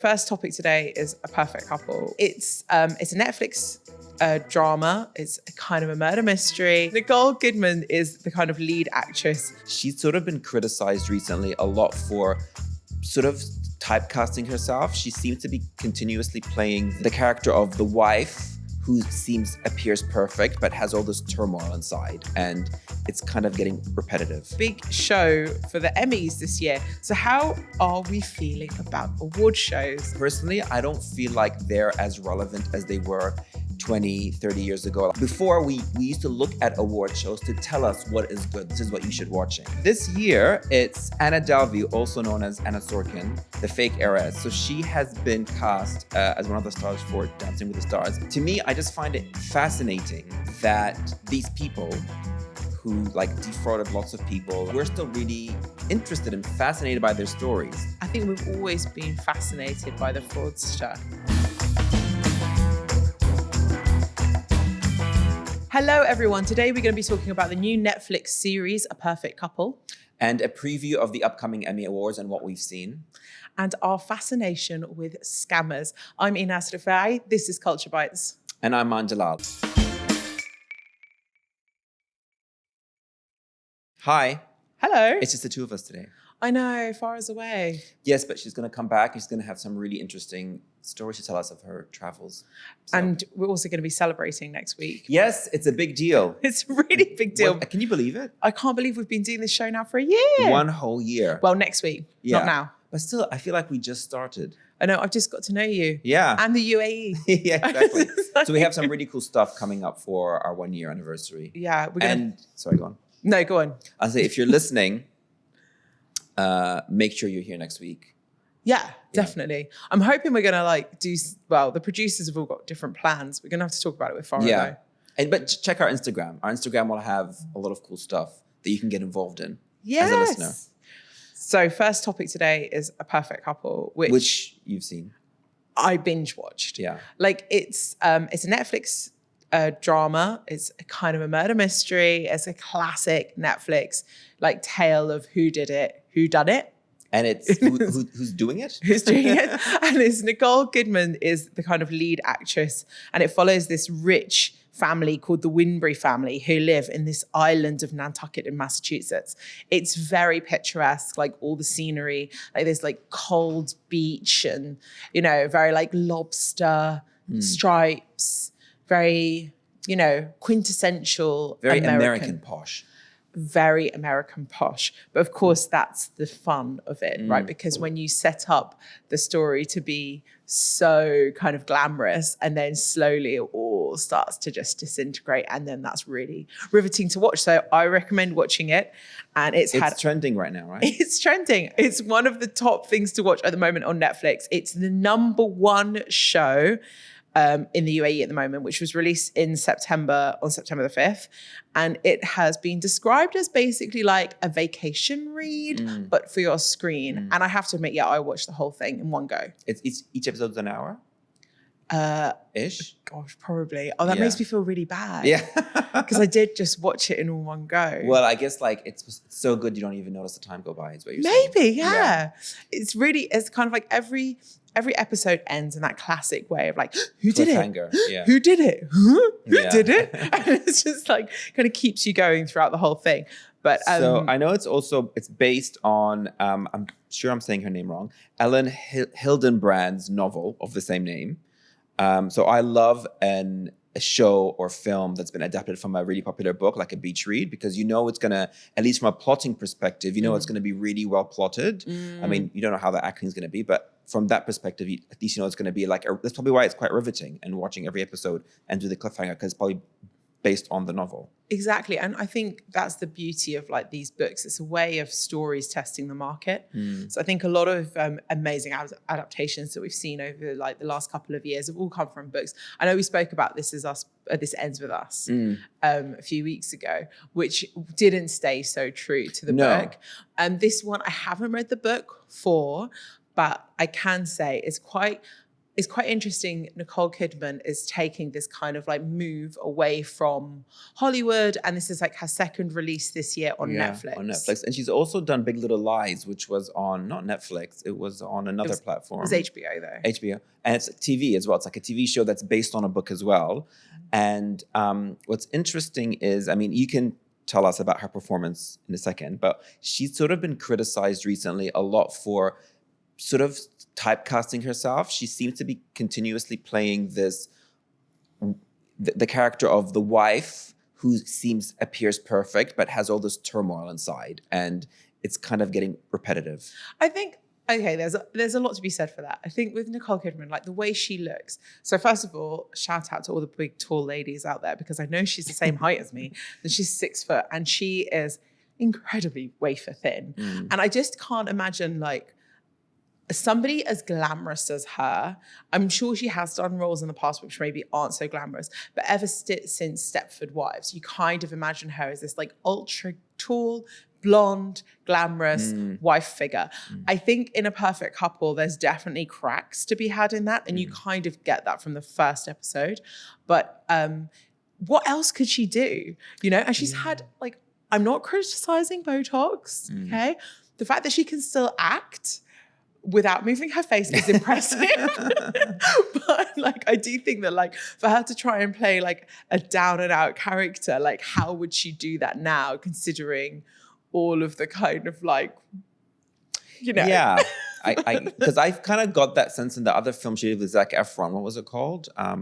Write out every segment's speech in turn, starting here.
First topic today is A Perfect Couple. It's a Netflix drama. It's a kind of a murder mystery. Nicole Kidman is the kind of lead actress. She's sort of been criticized recently a lot for sort of typecasting herself. She seems to be continuously playing the character of the wife who appears perfect, but has all this turmoil inside. And it's kind of getting repetitive. Big show for the Emmys this year. So how are we feeling about award shows? Personally, I don't feel like they're as relevant as they were 20, 30 years ago. Before, we used to look at award shows to tell us what is good. This is what you should watch. This year, it's Anna Delvey, also known as Anna Sorkin, the fake heiress. So she has been cast as one of the stars for Dancing with the Stars. To me, I just find it fascinating that these people who defrauded lots of people, we're still really interested and fascinated by their stories. I think we've always been fascinated by the fraudster. Hello everyone, today we're going to be talking about the new Netflix series, A Perfect Couple. And a preview of the upcoming Emmy Awards and what we've seen. And our fascination with scammers. I'm Enas and Refaei, this is Culture Bites. And I'm Maan Jalal. Hi. Hello. It's just the two of us today. I know, far as away. Yes, but she's going to come back. She's going to have some really interesting stories to tell us of her travels. So. And we're also going to be celebrating next week. Yes, it's a big deal. It's a really big deal. Well, can you believe it? I can't believe we've been doing this show now for a year. One whole year. Well, next week, not now. But still, I feel like we just started. I know, I've just got to know you. Yeah. And the UAE. Yeah, exactly. So we have some really cool stuff coming up for our 1 year anniversary. Yeah. Sorry, go on. No, go on. I'll say, if you're listening, make sure you're here next week. Yeah, definitely. I'm hoping we're going to the producers have all got different plans. We're going to have to talk about it with Farah. Yeah. But check our Instagram. Our Instagram will have a lot of cool stuff that you can get involved in as a listener. So first topic today is A Perfect Couple, which you've seen. I binge watched. Yeah. It's a Netflix drama. It's a kind of a murder mystery. It's a classic Netflix tale of who did it, who done it. And it's who's doing it? Who's doing it? And it's Nicole Kidman is the kind of lead actress. And it follows this rich family called the Winbury family who live in this island of Nantucket in Massachusetts. It's very picturesque, all the scenery, there's cold beach and, very lobster stripes, very, quintessential very American posh. Very American posh. But of course, that's the fun of it, right? Because when you set up the story to be so kind of glamorous and then slowly it all starts to just disintegrate, and then that's really riveting to watch. So I recommend watching it. And it's trending right now, right? It's trending. It's one of the top things to watch at the moment on Netflix. It's the #1 show in the UAE at the moment, which was released on September the 5th. And it has been described as basically like a vacation read, but for your screen. And I have to admit, I watched the whole thing in one go. Each episode's an hour? Ish? Gosh, probably. Oh, that makes me feel really bad. Yeah. Because I did just watch it in all one go. Well, I guess it's so good you don't even notice the time go by, is what you're saying. Maybe, yeah. It's kind of like every episode ends in that classic way of who did it? Yeah. Who did it? Huh? Who Yeah. did it? And it's just kind of keeps you going throughout the whole thing. But so I know it's based on, I'm sure I'm saying her name wrong, Ellen Hildenbrand's novel of the same name. So I love a show or film that's been adapted from a really popular book, like a beach read, because it's going to, at least from a plotting perspective, it's going to be really well plotted. I mean, you don't know how the acting is going to be, but from that perspective, at least it's going to be that's probably why it's quite riveting and watching every episode and do the cliffhanger, because it's probably based on the novel. Exactly. And I think that's the beauty of these books. It's a way of stories testing the market. So I think a lot of amazing adaptations that we've seen over the last couple of years have all come from books. I know we spoke about This Ends With Us a few weeks ago, which didn't stay so true to the book. This one, I haven't read the book for, but I can say it's it's quite interesting. Nicole Kidman is taking this kind of like move away from Hollywood, and this is like her second release this year on Netflix. On Netflix. And she's also done Big Little Lies, which was on, not Netflix, it was on another platform. It was HBO though. HBO. And it's TV as well. It's like a TV show that's based on a book as well. And what's interesting is, I mean, you can tell us about her performance in a second, but she's sort of been criticized recently a lot for sort of typecasting herself. She seems to be continuously playing this, the character of the wife who appears perfect, but has all this turmoil inside. And it's kind of getting repetitive. I think, okay, there's a lot to be said for that. I think with Nicole Kidman, like the way she looks. So first of all, shout out to all the big, tall ladies out there, because I know she's the same height as me, and she's 6 foot, and she is incredibly wafer thin. And I just can't imagine like somebody as glamorous as her. I'm sure she has done roles in the past which maybe aren't so glamorous, but ever since Stepford Wives, you kind of imagine her as this like ultra tall, blonde, glamorous wife figure. I think in A Perfect Couple, there's definitely cracks to be had in that, and you kind of get that from the first episode. But what else could she do? You know, and she's had like, I'm not criticizing Botox, okay? The fact that she can still act without moving her face is impressive. But like, I do think that like for her to try and play like a down and out character, like how would she do that now, considering all of the kind of like, you know. Yeah, because I've kind of got that sense in the other film she did with Zac Efron. What was it called? I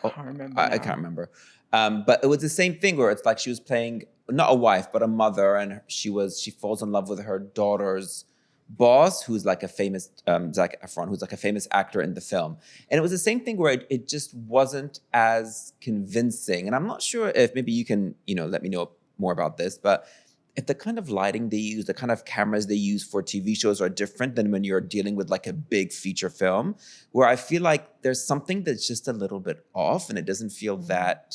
can't remember. I can't remember. But it was the same thing where it's like she was playing not a wife, but a mother, and she falls in love with her daughter's boss, who's like a famous, Zac Efron, who's like a famous actor in the film. And it was the same thing where it just wasn't as convincing. And I'm not sure if maybe you can, let me know more about this, but if the kind of lighting they use, the kind of cameras they use for TV shows are different than when you're dealing with like a big feature film, where I feel like there's something that's just a little bit off, and it doesn't feel that,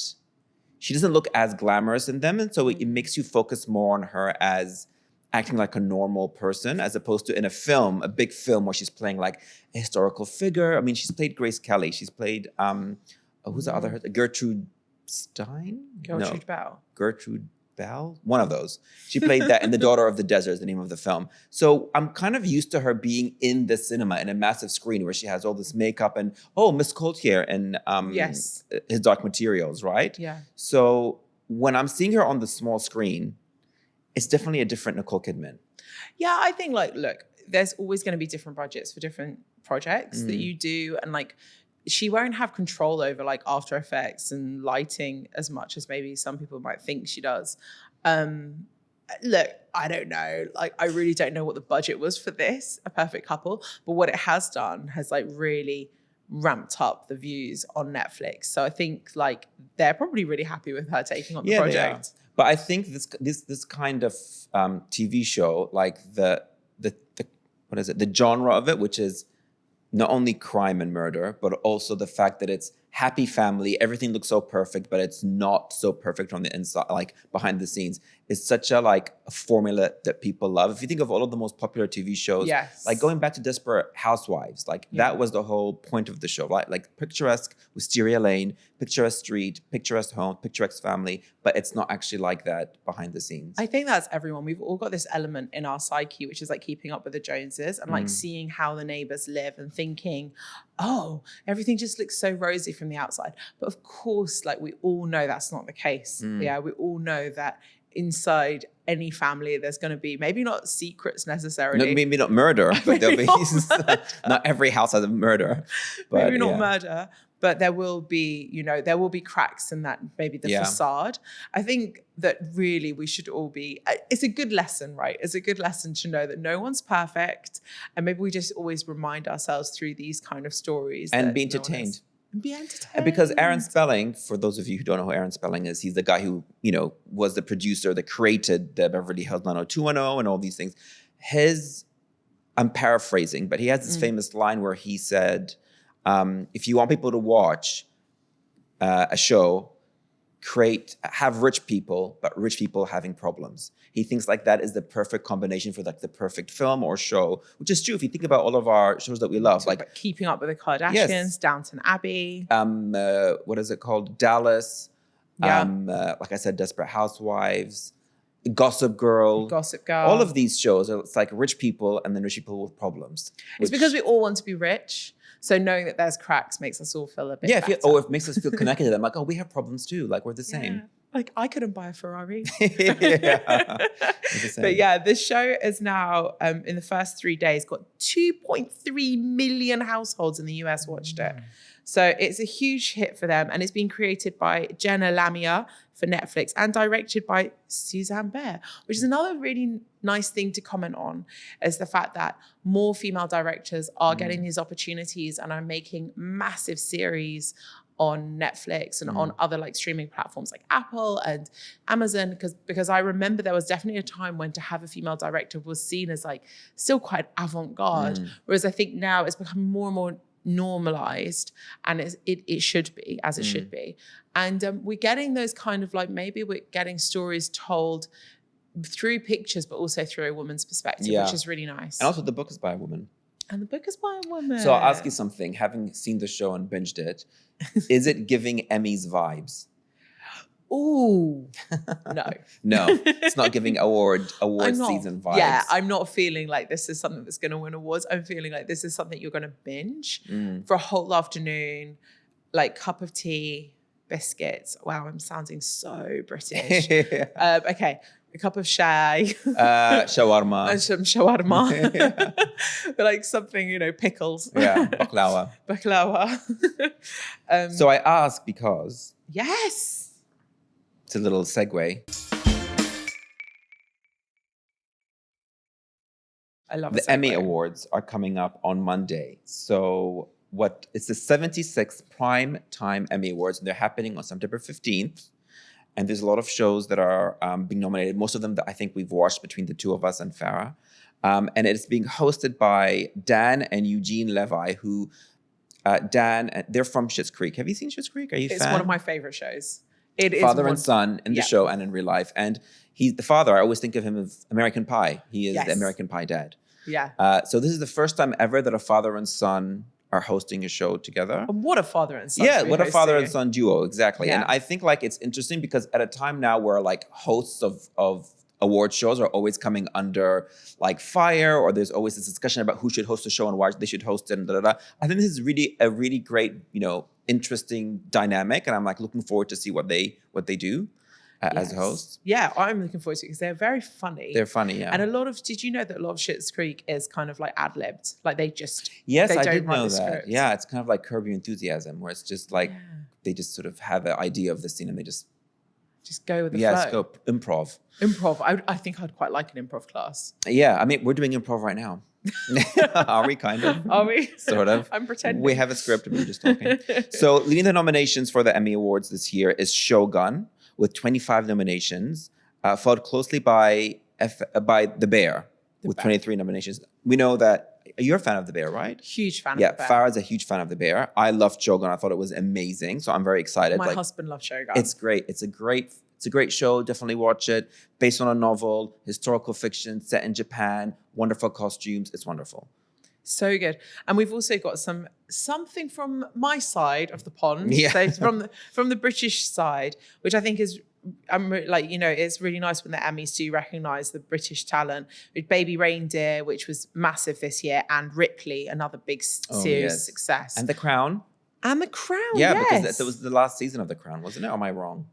she doesn't look as glamorous in them. And so it makes you focus more on her as acting like a normal person, as opposed to in a film, a big film where she's playing like a historical figure. I mean, she's played Grace Kelly. She's played, who's the other? Gertrude Stein? Gertrude Bell. Gertrude Bell? One of those. She played that in The Daughter of the Desert is the name of the film. So I'm kind of used to her being in the cinema in a massive screen where she has all this makeup and, Miss Coulter and yes, His Dark Materials, right? Yeah. So when I'm seeing her on the small screen, it's definitely a different Nicole Kidman. Yeah, I think like, look, there's always going to be different budgets for different projects that you do. And like, she won't have control over like After Effects and lighting as much as maybe some people might think she does. Look, I don't know. Like, I really don't know what the budget was for this, A Perfect Couple. But what it has done has like really ramped up the views on Netflix. So I think like they're probably really happy with her taking on the project. But I think this kind of TV show, like the what is it? The genre of it, which is not only crime and murder, but also the fact that it's happy family, everything looks so perfect, but it's not so perfect on the inside, like behind the scenes. It's such a formula that people love. If you think of all of the most popular TV shows, like going back to Desperate Housewives, that was the whole point of the show, right? Like picturesque Wisteria Lane, picturesque street, picturesque home, picturesque family, but it's not actually like that behind the scenes. I think that's everyone. We've all got this element in our psyche, which is like keeping up with the Joneses and like seeing how the neighbors live and thinking, oh, everything just looks so rosy from the outside. But of course, like we all know that's not the case. Yeah, we all know that inside any family, there's going to be maybe not secrets necessarily. No, maybe not murder, but there'll be not every house has a murder. But, maybe not murder, but there will be, there will be cracks in that, maybe the facade. I think that really we should all be, it's a good lesson, right? It's a good lesson to know that no one's perfect. And maybe we just always remind ourselves through these kind of stories. And be entertained. Be entertained. And because Aaron Spelling, for those of you who don't know who Aaron Spelling is, he's the guy who, was the producer that created the Beverly Hills 90210 and all these things. I'm paraphrasing, but he has this famous line where he said, if you want people to watch a show, have rich people, but rich people having problems. He thinks like that is the perfect combination for like the perfect film or show, which is true if you think about all of our shows that we love, like Keeping Up with the Kardashians, Yes. Downton Abbey. What is it called? Dallas. Yeah. Like I said, Desperate Housewives, Gossip Girl. Gossip Girl. All of these shows, it's like rich people and then rich people with problems. It's because we all want to be rich. So knowing that there's cracks makes us all feel a bit better. It makes us feel connected to them. Like, oh, we have problems too. Like, we're the same. Yeah. Like, I couldn't buy a Ferrari. But yeah, this show is now, in the first 3 days, got 2.3 million households in the US watched it. So it's a huge hit for them. And it's been created by Jenna Lamia for Netflix and directed by Suzanne Bear, which is another really nice thing to comment on, is the fact that more female directors are getting these opportunities and are making massive series on Netflix and on other like streaming platforms like Apple and Amazon, because I remember there was definitely a time when to have a female director was seen as like still quite avant-garde, whereas I think now it's become more and more normalized, and it should be as it should be. And we're getting those kind of like, maybe we're getting stories told through pictures, but also through a woman's perspective, which is really nice. And also the book is by a woman. And the book is by a woman. So I'll ask you something. Having seen the show and binged it, is it giving Emmys vibes? Ooh, no. No, it's not giving award season vibes. Yeah, I'm not feeling like this is something that's going to win awards. I'm feeling like this is something you're going to binge for a whole afternoon, like cup of tea, biscuits. Wow, I'm sounding so British. Okay, a cup of chai. Shawarma. And some shawarma. Like something, pickles. Yeah, baklawa. Baklawa. So I ask because... Yes. It's a little segue. I love the Emmy Awards are coming up on Monday. So it's the 76th Prime Time Emmy Awards, and they're happening on September 15th. And there's a lot of shows that are being nominated. Most of them that I think we've watched between the two of us and Farah. And it's being hosted by Dan and Eugene Levi, who they're from Schitt's Creek. Have you seen Schitt's Creek? Are you a fan? It's one of my favorite shows. It is father and son in the show and in real life. And he's the father. I always think of him as American Pie. He is the American Pie dad. Yeah. So this is the first time ever that a father and son are hosting a show together. And what a father and son. Yeah, what a father and son duo, exactly. Yeah. And I think like it's interesting because at a time now where like hosts of award shows are always coming under like fire, or there's always this discussion about who should host a show and why they should host it and I think this is really a really great, interesting dynamic, and I'm like looking forward to see what they do as hosts. Yeah, I'm looking forward to it because they're very funny. They're funny, yeah. And did you know that a lot of Schitt's Creek is kind of like ad-libbed? Like they just I did know that. Yeah, it's kind of like Curb Your Enthusiasm, where it's just like they just sort of have an idea of the scene and they just go with the flow. Let's go improv. Improv. I think I'd quite like an improv class. Yeah, I mean, we're doing improv right now. Are we kind of? Are we? Sort of. I'm pretending. We have a script and we're just talking. So leading the nominations for the Emmy Awards this year is Shogun with 25 nominations, followed closely by The Bear with 23 nominations. We know that you're a fan of The Bear, right? Huge fan of The Bear. Yeah, Farah's a huge fan of The Bear. I loved Shogun. I thought it was amazing. So I'm very excited. My husband loved Shogun. It's great. It's a great show. Definitely watch it. Based on a novel, historical fiction, set in Japan, wonderful costumes. It's wonderful. So good. And we've also got something from my side of the pond. Yeah. So from the British side, which I think is it's really nice when the Emmys do recognise the British talent, with Baby Reindeer, which was massive this year, and Ripley, another big series success. And The Crown. Yeah, because that was the last season of The Crown, wasn't it? Or am I wrong?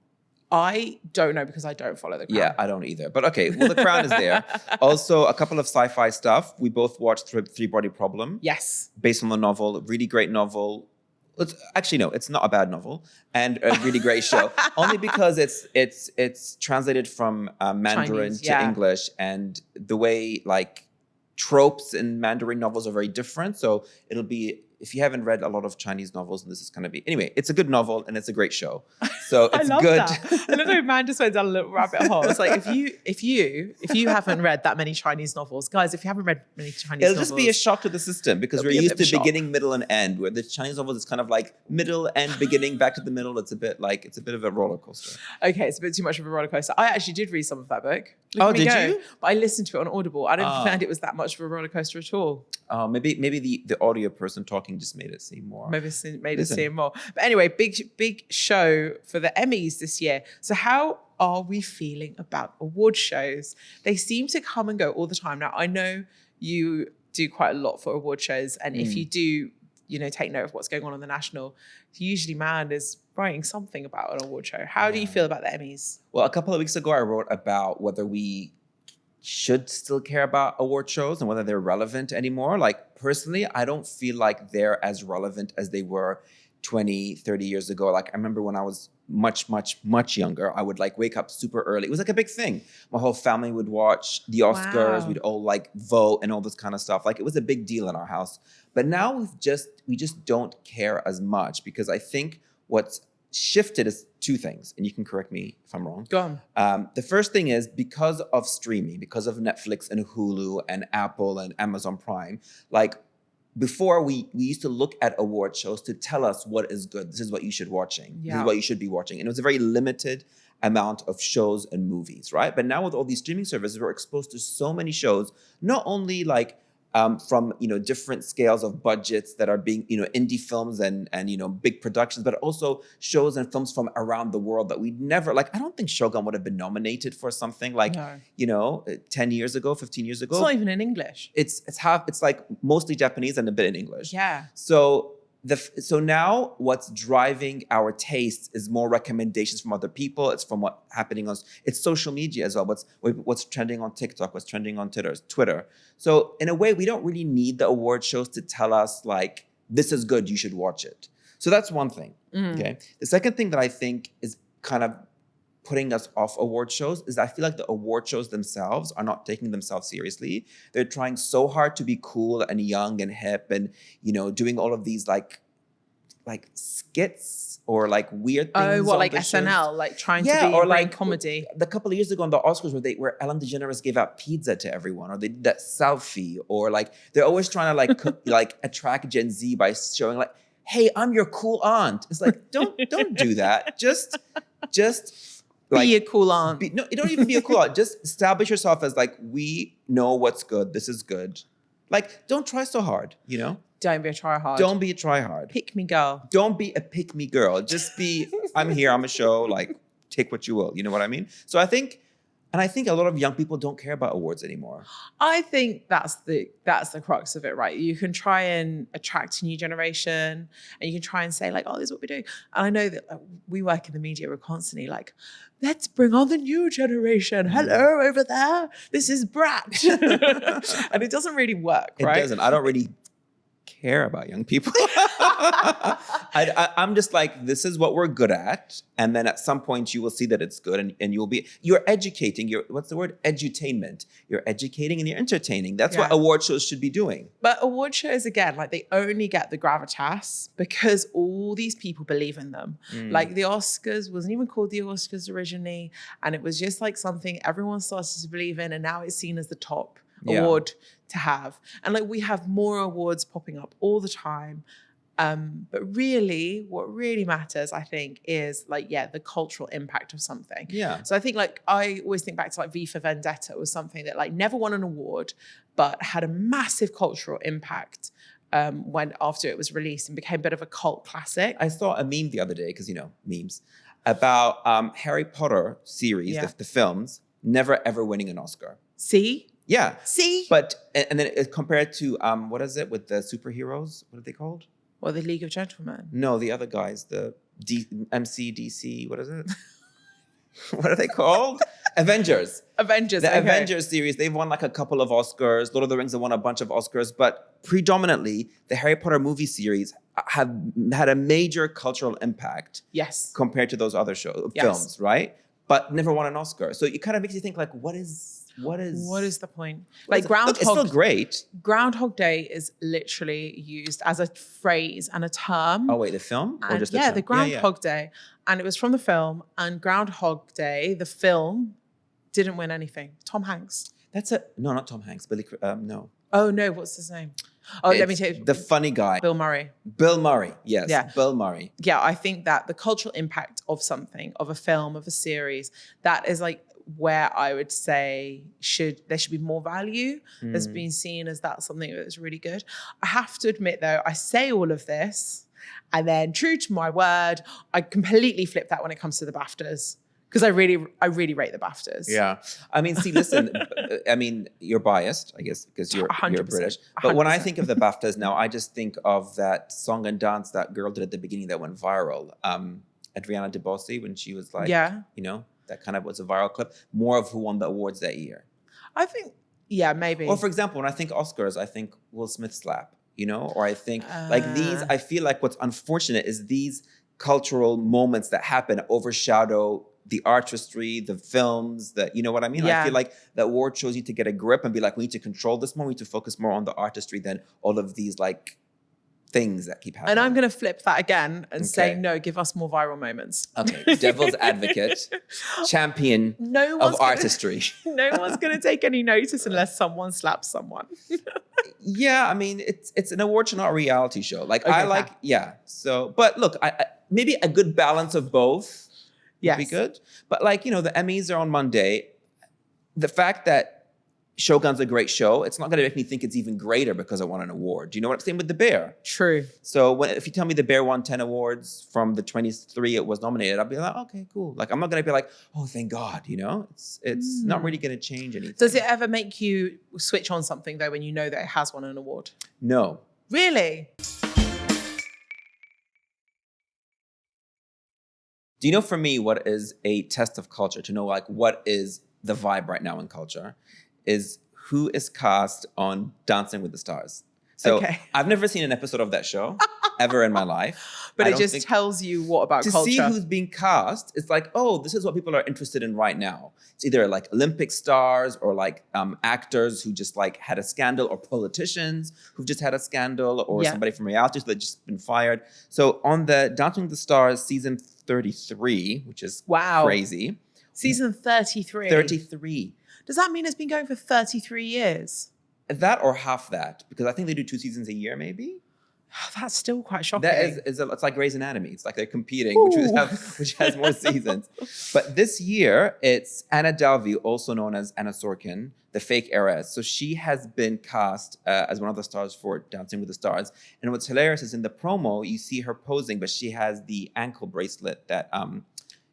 I don't know because I don't follow The Crown. Yeah, I don't either. But okay, well, The Crown is there. Also, a couple of sci-fi stuff. We both watched Three Body Problem. Yes. Based on the novel, a really great novel. It's not a bad novel, and a really great show. Only because it's translated from Mandarin Chinese, to English, and the way like tropes in Mandarin novels are very different. So it'll be if you haven't read a lot of Chinese novels, and this is going to be anyway, it's a good novel and it's a great show. So I it's love good. that. I love how man just went down a little rabbit hole. It's like if you haven't read that many Chinese novels, guys, if you haven't read many Chinese It'll novels, just be a shock to the system because we're be a used bit of to a shock. beginning, middle, and end. Where the Chinese novels is kind of like middle, end, beginning, back to the middle. It's a bit of a roller coaster. Okay, it's a bit too much of a roller coaster. I actually did read some of that book. Look Oh, at me did go. you? But I listened to it on Audible. I didn't Oh. find it was that much of a roller coaster at all. Maybe the audio person talking just made it seem more. Maybe it made it seem more. But anyway, big show for the Emmys this year. So how are we feeling about award shows? They seem to come and go all the time. Now, I know you do quite a lot for award shows. And if you do, take note of what's going on the national, usually Man is writing something about an award show. How do you feel about the Emmys? Well, a couple of weeks ago, I wrote about whether we should still care about award shows and whether they're relevant anymore. Like, personally, I don't feel like they're as relevant as they were 20, 30 years ago. Like, I remember when I was much younger, I would wake up super early. It was a big thing. My whole family would watch the Oscars. Wow. We'd all vote and all this kind of stuff. It was a big deal in our house. But now we just don't care as much because I think what's shifted is two things, and you can correct me if I'm wrong. Go on. The first thing is because of streaming, because of Netflix and Hulu and Apple and Amazon Prime, before we used to look at award shows to tell us what is good. This is what you should watching. This is what you should be watching. And it was a very limited amount of shows and movies, right? But now with all these streaming services, we're exposed to so many shows, not only from different scales of budgets that are being indie films and big productions, but also shows and films from around the world that we'd never I don't think Shogun would have been nominated for something 10 years ago, 15 years ago. It's not even in English. It's mostly Japanese and a bit in English. Yeah. So now what's driving our tastes is more recommendations from other people. It's from what's happening it's social media as well. What's trending on TikTok, what's trending on Twitter. So in a way, we don't really need the award shows to tell us this is good, you should watch it. So that's one thing. Okay. The second thing that I think is kind of putting us off award shows is I feel like the award shows themselves are not taking themselves seriously. They're trying so hard to be cool and young and hip and, doing all of these skits or weird things. Oh, what, on like the SNL, shows. trying to be or comedy. A couple of years ago on the Oscars where Ellen DeGeneres gave out pizza to everyone, or they did that selfie, or they're always trying to attract Gen Z by showing hey, I'm your cool aunt. It's don't do that. Just be a cool aunt. No, you don't even be a cool aunt. Just establish yourself as we know what's good. This is good. Don't try so hard, Don't be a tryhard. Don't be a tryhard. Pick me girl. Don't be a pick me girl. Just be, I'm here, I'm a show, take what you will. You know what I mean? So I think a lot of young people don't care about awards anymore. I think that's the crux of it, right? You can try and attract a new generation, and you can try and say oh, this is what we're doing. And I know that we work in the media, we're constantly let's bring on the new generation. Hello over there. This is Brat. And it doesn't really work, right? It doesn't. I don't really care about young people. I'm just this is what we're good at. And then at some point you will see that it's good and you're educating, what's the word? Edutainment. You're educating and you're entertaining. That's what award shows should be doing. But award shows, again, they only get the gravitas because all these people believe in them. The Oscars wasn't even called the Oscars originally. And it was just something everyone started to believe in. And now it's seen as the top award to have. And we have more awards popping up all the time. But really, what really matters, I think, is the cultural impact of something. Yeah. So I think I always think back to V for Vendetta was something that never won an award, but had a massive cultural impact when after it was released and became a bit of a cult classic. I saw a meme the other day, because memes, about Harry Potter series, the films, never ever winning an Oscar. See? Yeah. See? But, and then it's compared to, what is it with the superheroes? What are they called? Well, the League of Gentlemen. No, the other guys, the DC, what is it? What are they called? Avengers. The Avengers series, they've won a couple of Oscars. Lord of the Rings have won a bunch of Oscars, but predominantly the Harry Potter movie series have had a major cultural impact. Yes. Compared to those other films, right? But never won an Oscar. So it kind of makes you think what is What is the point? Look, it's still great. Groundhog Day is literally used as a phrase and a term. Oh wait, the film or just the yeah, term? the Groundhog Day, and it was from the film. And Groundhog Day, the film, didn't win anything. Tom Hanks. No, not Tom Hanks. No. Oh no, what's his name? Oh, let me tell you. The funny guy. Bill Murray. Bill Murray, yes. Yeah. Bill Murray. Yeah, I think that the cultural impact of something, of a film, of a series, that is like where I would say there should be more value as being seen as that's something that is really good. I have to admit though, I say all of this and then true to my word, I completely flip that when it comes to the BAFTAs. Because I really rate the BAFTAs. Yeah. I mean, see, listen, I mean, you're biased, I guess, because you're British. But 100%. when I think of the BAFTAs now, I just think of that song and dance that girl did at the beginning that went viral. Adriana DeBosi, when she was like, you know, that kind of was a viral clip. More of who won the awards that year. I think, yeah, maybe. Or for example, when I think Oscars, I think Will Smith slap, you know? Or I think like these, I feel like what's unfortunate is these cultural moments that happen overshadow the artistry, the films, you know what I mean? Yeah. I feel like the award shows need to get a grip and be like, we need to control this more. We need to focus more on the artistry than all of these like things that keep happening. And I'm going to flip that again and say, no, give us more viral moments. Okay, devil's advocate, champion of artistry. No one's going to take any notice unless someone slaps someone. Yeah, I mean, it's an award show, not a reality show. Like So, but look, I maybe a good balance of both. Yes. Be good. But like, you know, the Emmys are on Monday. The fact that Shogun's a great show, it's not going to make me think it's even greater because I won an award. Do you know what I'm saying with The Bear? True. So if you tell me The Bear won 10 awards from the 23 it was nominated, I'll be like, okay, cool. Like, I'm not going to be like, oh, thank God, you know? It's not really going to change anything. Does it ever make you switch on something though when you know that it has won an award? No. Really? Do you know for me what is a test of culture, to know like what is the vibe right now in culture, is who is cast on Dancing with the Stars. So I've never seen an episode of that show ever in my life. But it just tells you what about culture. To see who's being cast, it's like, oh, this is what people are interested in right now. It's either like Olympic stars or like actors who just like had a scandal, or politicians who've just had a scandal, or somebody from reality that's just been fired. So on the Dancing with the Stars season 33, which is crazy. Season 33? 33. Does that mean it's been going for 33 years? That or half that, because I think they do 2 seasons a year, maybe. That's still quite shocking. That it's like Grey's Anatomy. It's like they're competing, which has more seasons. But this year, it's Anna Delvey, also known as Anna Sorkin, the fake heiress. So she has been cast as one of the stars for Dancing with the Stars. And what's hilarious is in the promo, you see her posing, but she has the ankle bracelet that,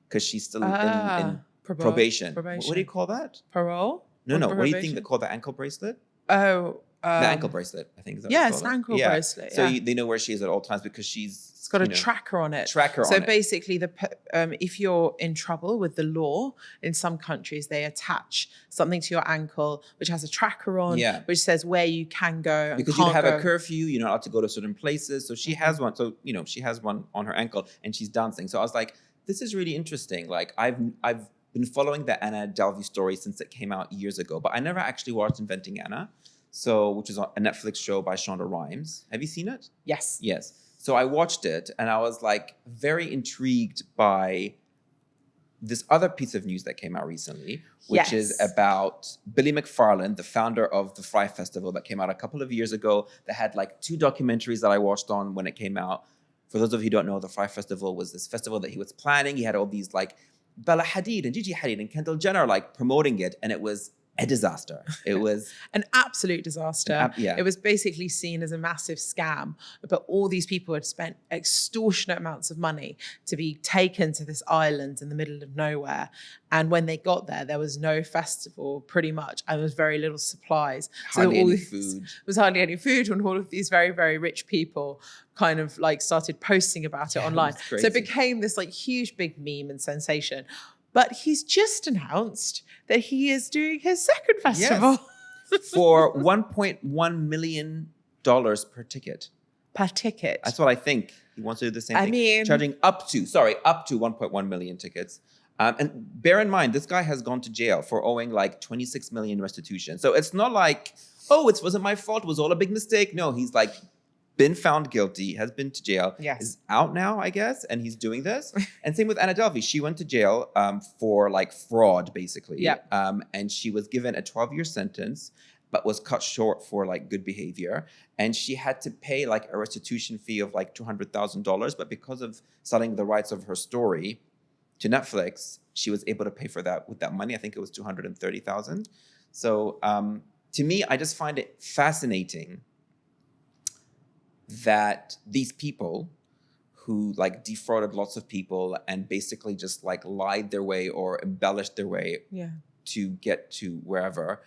because she's still in probation. What do you call that? Parole? No. What do you think they call the ankle bracelet? Oh, the ankle bracelet, I think. Is that it's an ankle bracelet. So they know where she is at all times because it's got a tracker on it. So basically, if you're in trouble with the law, in some countries, they attach something to your ankle, which has a tracker on, which says where you can go and because you have a curfew, you're not allowed to go to certain places. So she has one. So, she has one on her ankle and she's dancing. So I was like, this is really interesting. Like I've been following the Anna Delvey story since it came out years ago, but I never actually watched Inventing Anna. So, which is a Netflix show by Shonda Rhimes. Have you seen it? Yes. Yes. So I watched it and I was like very intrigued by this other piece of news that came out recently, which is about Billy McFarland, the founder of the Fry Festival that came out a couple of years ago, that had like 2 documentaries that I watched on when it came out. For those of you who don't know, the Fry Festival was this festival that he was planning. He had all these like Bella Hadid and Gigi Hadid and Kendall Jenner like promoting it, and it was a disaster. It was an absolute disaster. It was basically seen as a massive scam, but all these people had spent extortionate amounts of money to be taken to this island in the middle of nowhere. And when they got there, there was no festival pretty much, and there was very little supplies. Hardly any food. There was hardly any food, and all of these very, very rich people kind of like started posting about it online. So it became this like huge big meme and sensation. But he's just announced that he is doing his second festival. Yes. For $1.1 million per ticket. Per ticket. That's what I think. He wants to do the same thing. I mean, charging up to 1.1 million tickets. And bear in mind, this guy has gone to jail for owing like 26 million restitution. So it's not like, oh, it wasn't my fault. It was all a big mistake. No, he's like been found guilty, has been to jail, is out now, I guess, and he's doing this. And same with Anna Delvey. She went to jail for like fraud, basically. Yep. And she was given a 12-year sentence, but was cut short for like good behavior. And she had to pay like a restitution fee of like $200,000. But because of selling the rights of her story to Netflix, she was able to pay for that with that money. I think it was $230,000. So to me, I just find it fascinating that these people who like defrauded lots of people and basically just like lied their way or embellished their way to get to wherever,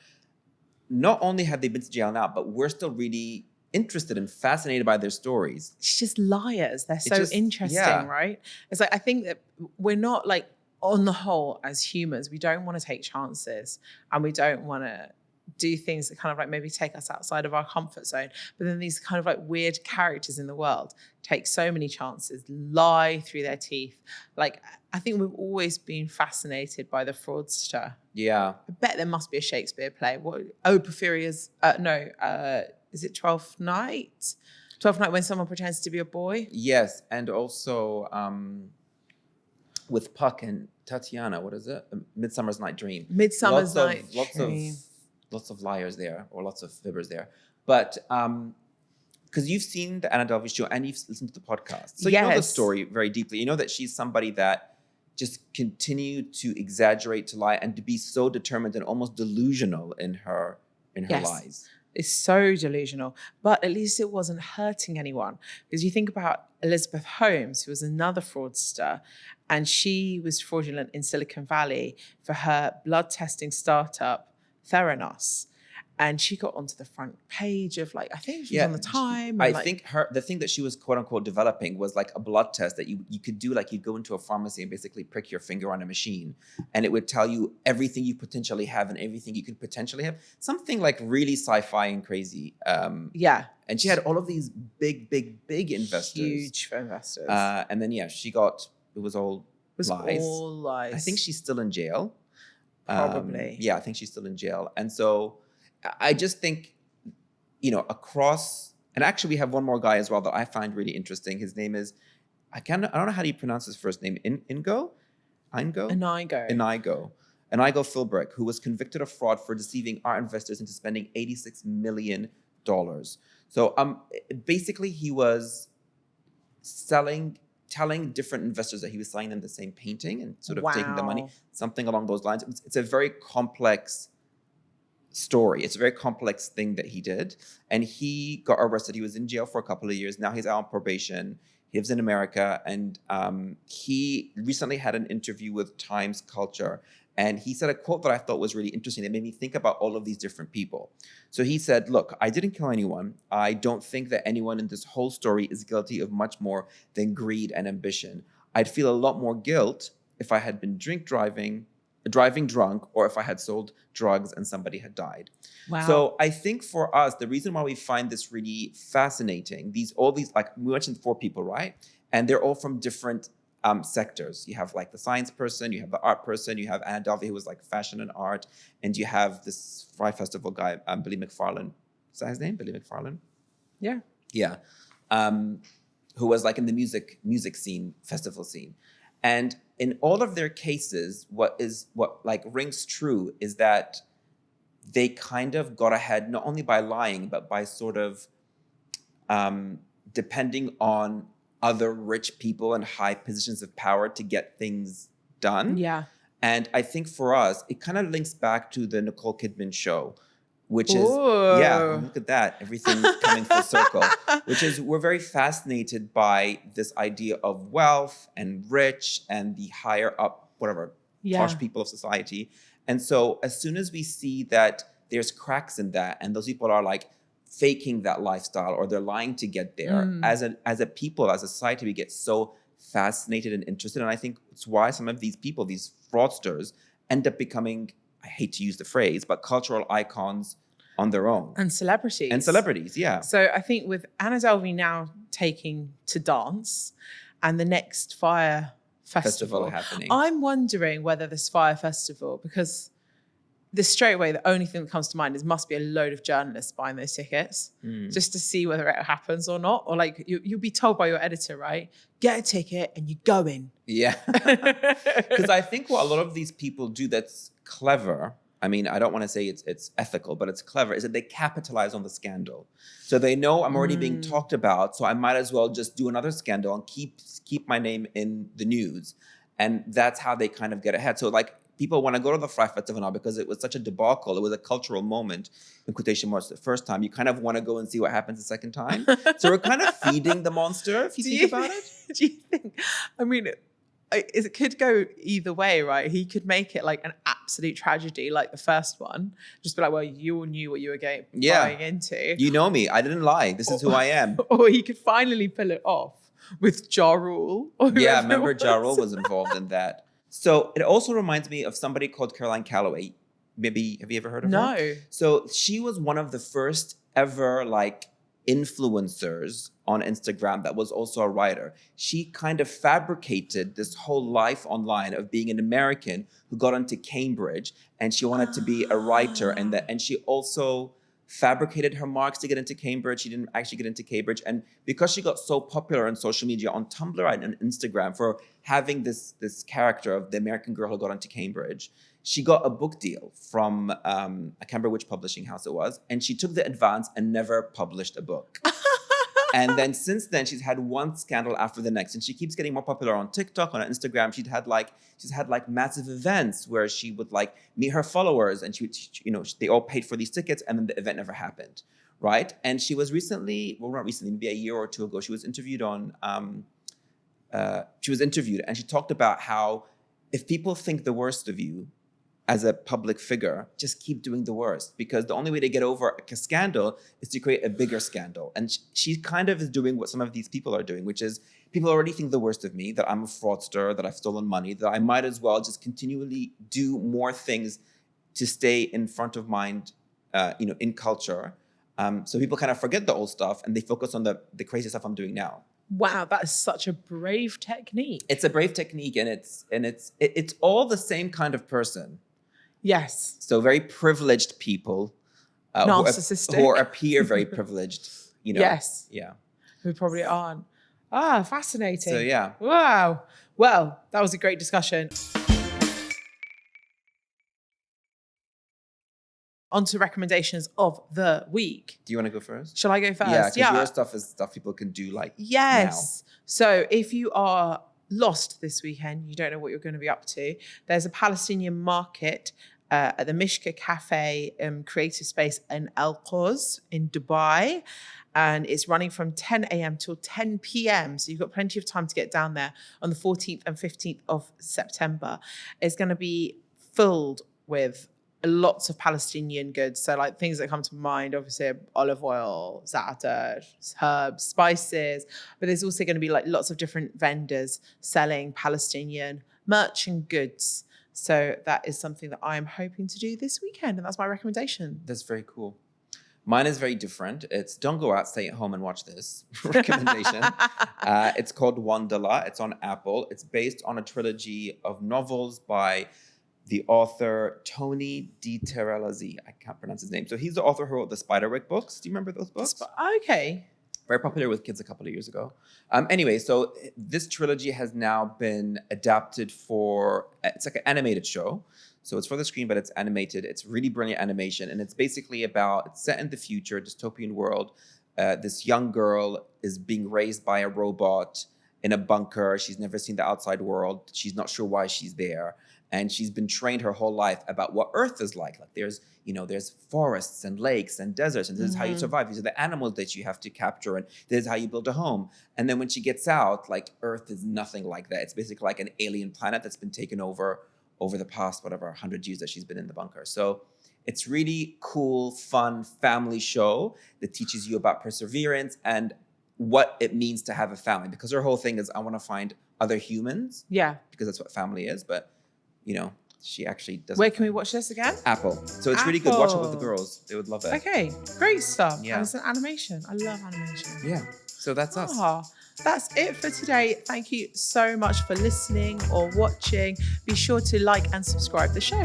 not only have they been to jail now, but we're still really interested and fascinated by their stories. It's just liars. They're so interesting, right? It's like, I think that we're not like, on the whole, as humans, we don't want to take chances and we don't want to do things that kind of like maybe take us outside of our comfort zone. But then these kind of like weird characters in the world take so many chances, lie through their teeth. Like, I think we've always been fascinated by the fraudster. Yeah. I bet there must be a Shakespeare play. Porphyria's, is it Twelfth Night? Twelfth Night, when someone pretends to be a boy? Yes, and also with Puck and Tatiana, what is it? Midsummer's Night Dream. Midsummer's Night Dream. Lots of liars there, or lots of fibbers there. But because you've seen the Anna Delvey show and you've listened to the podcast. So you know the story very deeply. You know that she's somebody that just continued to exaggerate, to lie, and to be so determined and almost delusional in her lies. It's so delusional, but at least it wasn't hurting anyone. Because you think about Elizabeth Holmes, who was another fraudster, and she was fraudulent in Silicon Valley for her blood testing startup, Theranos. And she got onto the front page of like, I think she was on the Time. I think the thing that she was quote unquote developing was like a blood test that you could do, like you'd go into a pharmacy and basically prick your finger on a machine and it would tell you everything you potentially have and everything you could potentially have. Something like really sci-fi and crazy. And she had all of these big investors. Huge investors. And then it was all lies. All lies. I think she's still in jail. Probably. I think she's still in jail. And so I just think, across, and actually we have one more guy as well that I find really interesting. His name is, I don't know how do you pronounce his first name, Inigo Philbrick, who was convicted of fraud for deceiving art investors into spending $86 million. So basically he was telling different investors that he was selling them the same painting and sort of taking the money, something along those lines. It's a very complex story. It's a very complex thing that he did. And he got arrested. He was in jail for a couple of years. Now he's out on probation. He lives in America. And he recently had an interview with Times Culture. And he said a quote that I thought was really interesting that made me think about all of these different people. So he said, look, I didn't kill anyone. I don't think that anyone in this whole story is guilty of much more than greed and ambition. I'd feel a lot more guilt if I had been driving drunk, or if I had sold drugs and somebody had died. Wow. So I think for us, the reason why we find this really fascinating, all these, like we mentioned 4 people, right? And they're all from different sectors. You have like the science person, you have the art person, you have Anna Delvey, who was like fashion and art, and you have this Fry Festival guy, Billy McFarlane. Is that his name? Billy McFarlane? Yeah. Yeah. Who was like in the music scene, festival scene. And in all of their cases, what like rings true is that they kind of got ahead, not only by lying, but by sort of depending on other rich people and high positions of power to get things done. Yeah. And I think for us, it kind of links back to the Nicole Kidman show, which is, look at that, everything coming full circle, which is we're very fascinated by this idea of wealth and rich and the higher up, posh people of society. And so as soon as we see that there's cracks in that and those people are like faking that lifestyle or they're lying to get there, as a people, as a society, we get so fascinated and interested. And I think it's why some of these people, these fraudsters, end up becoming, I hate to use the phrase, but cultural icons on their own. And celebrities. And celebrities, yeah. So I think with Anna Delvey now taking to dance and the next festival happening. I'm wondering whether this Fire Festival, because straight away, the only thing that comes to mind is must be a load of journalists buying those tickets just to see whether it happens or not. Or like you'll be told by your editor, right? Get a ticket and you go in. Yeah. Because I think what a lot of these people do that's clever, I mean, I don't want to say it's ethical, but it's clever, is that they capitalize on the scandal. So they know I'm already being talked about, so I might as well just do another scandal and keep my name in the news. And that's how they kind of get ahead. So like people want to go to the Refaei Festival now because it was such a debacle. It was a cultural moment, in quotation marks, the first time. You kind of want to go and see what happens the second time. So we're kind of feeding the monster, if you think about it. Do you think, I mean, it could go either way, right? He could make it like an absolute tragedy, like the first one. Just be like, well, you all knew what you were buying into. You know me. I didn't lie. This is who I am. Or he could finally pull it off with Jalal. Yeah, I remember Jalal was involved in that. So it also reminds me of somebody called Caroline Calloway. Maybe, have you ever heard of her? No. So she was one of the first ever like influencers on Instagram that was also a writer. She kind of fabricated this whole life online of being an American who got into Cambridge, and she wanted to be a writer, and she also fabricated her marks to get into Cambridge. She didn't actually get into Cambridge. And because she got so popular on social media, on Tumblr and on Instagram, for having this character of the American girl who got into Cambridge, she got a book deal from, I can't remember which publishing house it was, and she took the advance and never published a book. And then since then, she's had one scandal after the next, and she keeps getting more popular on TikTok, on Instagram. She's had like massive events where she would like meet her followers, and they all paid for these tickets, and then the event never happened, right? And she was recently, well, not recently, maybe a year or two ago, she was interviewed and she talked about how if people think the worst of you as a public figure, just keep doing the worst, because the only way to get over a scandal is to create a bigger scandal. And she kind of is doing what some of these people are doing, which is people already think the worst of me, that I'm a fraudster, that I've stolen money, that I might as well just continually do more things to stay in front of mind, in culture. So people kind of forget the old stuff and they focus on the crazy stuff I'm doing now. Wow, that is such a brave technique. It's a brave technique, and it's all the same kind of person. Yes. So very privileged people narcissistic who appear very privileged, Yes. Yeah. Who probably aren't. Ah, fascinating. So yeah. Wow. Well, that was a great discussion. On to recommendations of the week. Do you want to go first? Shall I go first? Yeah, because your stuff is stuff people can do like yes. now. So if you are lost this weekend, you don't know what you're going to be up to, there's a Palestinian market at the Mishka Cafe creative space in Al Quoz in Dubai. And it's running from 10 a.m. till 10 p.m. So you've got plenty of time to get down there on the 14th and 15th of September. It's going to be filled with lots of Palestinian goods. So like things that come to mind, obviously olive oil, za'atar, herbs, spices, but there's also going to be like lots of different vendors selling Palestinian merch and goods. So that is something that I'm hoping to do this weekend, and that's my recommendation. That's very cool. Mine is very different. It's don't go out, stay at home and watch this recommendation. It's called Wandala. It's on Apple. It's based on a trilogy of novels by the author Tony DiTerrellazzi. I can't pronounce his name. So he's the author who wrote the Spiderwick books. Do you remember those books? Okay. Very popular with kids a couple of years ago. Anyway, so this trilogy has now been adapted for, it's like an animated show. So it's for the screen, but it's animated. It's really brilliant animation. And it's basically about, it's set in the future, dystopian world. This young girl is being raised by a robot in a bunker. She's never seen the outside world. She's not sure why she's there. And she's been trained her whole life about what Earth is like. Like there's forests and lakes and deserts, and this is how you survive. These are the animals that you have to capture, and this is how you build a home. And then when she gets out, like Earth is nothing like that. It's basically like an alien planet that's been taken over the past, 100 years that she's been in the bunker. So it's really cool, fun family show that teaches you about perseverance and what it means to have a family. Because her whole thing is, I want to find other humans. Yeah. Because that's what family is. But she actually doesn't. Where can we watch this again? Apple. So it's really good. Watch it with the girls. They would love it. Okay, great stuff. Yeah. And it's an animation. I love animation. Yeah. So that's us. That's it for today. Thank you so much for listening or watching. Be sure to like and subscribe the show.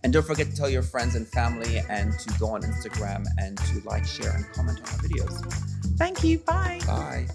And don't forget to tell your friends and family and to go on Instagram and to like, share, and comment on our videos. Thank you. Bye. Bye.